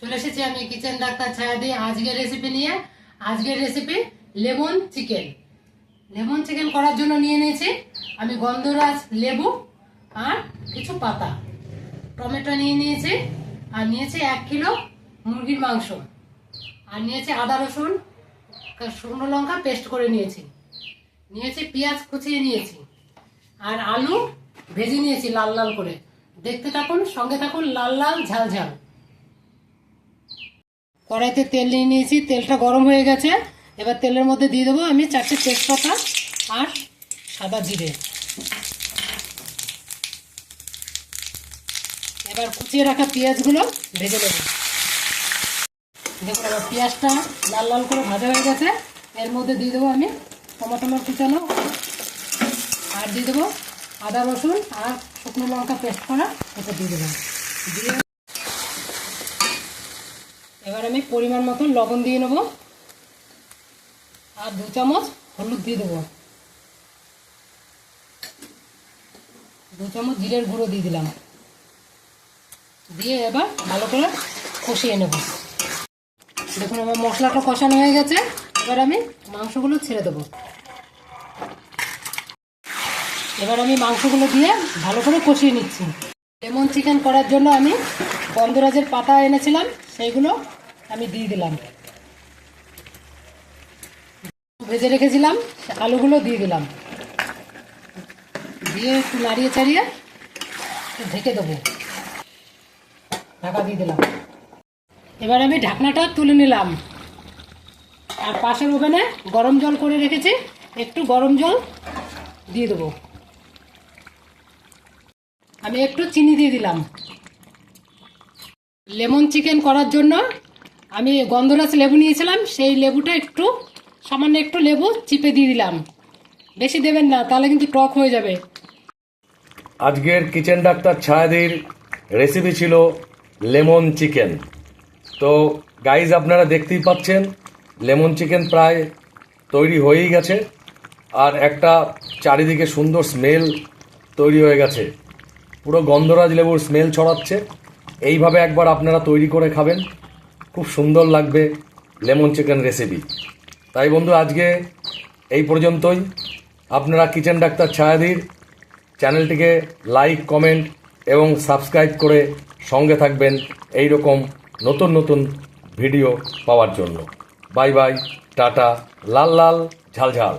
চলে এসেছি আমি কিচেন ডাক্তার ছায়া দিয়ে আজকের রেসিপি নিয়ে। আজকের recipe lemon chicken. Lemon chicken করার জন্য নিয়ে নিয়েছি আমি গন্ধরাজ লেবু আর কিছু পাতা, টমেটো নিয়ে নিয়েছি, আর নিয়েছি 1 কিলো মুরগির মাংস, আর নিয়েছি আদা রসুন শুকনো লঙ্কা পেস্ট করে নিয়েছি, পেঁয়াজ কুচিয়ে নিয়েছি, আর আলু ভেজে নিয়েছি লাল লাল করে। দেখতে থাকুন, সঙ্গে থাকুন, লাল লাল ঝাল ঝাল। কড়াইতে তেল নিয়ে নিয়েছি, তেলটা গরম হয়ে গেছে। এবার তেলের মধ্যে দিয়ে দেবো আমি 4টে তেজপাতা আর সাদা জিরে। এবার কুচিয়ে রাখা পেঁয়াজগুলো ভেজে নেব। দেখুন এবার পেঁয়াজটা লাল লাল করে ভাজা হয়ে গেছে। এর মধ্যে দিয়ে দেবো আমি টমেটো কুচানো, আর দিয়ে দেবো আদা রসুন আর শুকনো লঙ্কা পেস্ট করা, এটা দিয়ে দেবো। দিয়ে এবার আমি পরিমাণ মতন লবণ দিয়ে নেব, আর 2 চামচ হলুদ দিয়ে দেবো, 2 চামচ জিরের গুঁড়ো দিয়ে দিলাম। দিয়ে এবার ভালো করে কষিয়ে নেব। দেখুন আমার মশলাটা কষানো হয়ে গেছে। এবার আমি মাংসগুলো ছেড়ে দেবো। এবার আমি মাংসগুলো দিয়ে ভালো করে কষিয়ে নিচ্ছি। লেমন চিকেন করার জন্য আমি গন্ধরাজের পাতা এনেছিলাম, সেইগুলো আমি দিয়ে দিলাম। ভেজে রেখেছিলাম আলুগুলো দিয়ে দিলাম, দিয়ে একটু নাড়িয়ে চাড়িয়ে ঢেকে দেবো, ঢাকা দিয়ে দিলাম। এবার আমি ঢাকনাটা তুলে নিলাম, আর পাশের ওভেনে গরম জল করে রেখেছি, একটু গরম জল দিয়ে দেবো। আমি একটু চিনি দিয়ে দিলাম। লেমন চিকেন করার জন্য আমি গন্ধরাজ লেবু নিয়েছিলাম, সেই লেবুটা সামান্য একটু লেবু চিপে দিয়ে দিলাম। বেশি দেবেন না, তাহলে কিন্তু টক হয়ে যাবে। আজকের কিচেন ডাক্তার ছায়াদির রেসিপি ছিল লেমন চিকেন। তো গাইজ আপনারা দেখতেই পাচ্ছেন লেমন চিকেন প্রায় তৈরি হয়েই গেছে, আর একটা চারিদিকে সুন্দর স্মেল তৈরি হয়ে গেছে, পুরো গন্ধরাজ লেবুর স্মেল ছড়াচ্ছে। এইভাবে একবার আপনারা তৈরি করে খাবেন, খুব সুন্দর লাগবে লেমন চিকেন রেসিপি। তাই বন্ধু আজকে এই পর্যন্তই। আপনারা কিচেন ডাক্তার ছায়াদির চ্যানেলটিকে লাইক, কমেন্ট এবং সাবস্ক্রাইব করে সঙ্গে থাকবেন এই রকম নতুন নতুন ভিডিও পাওয়ার জন্য। বাই বাই, টাটা, লাল লাল ঝাল ঝাল।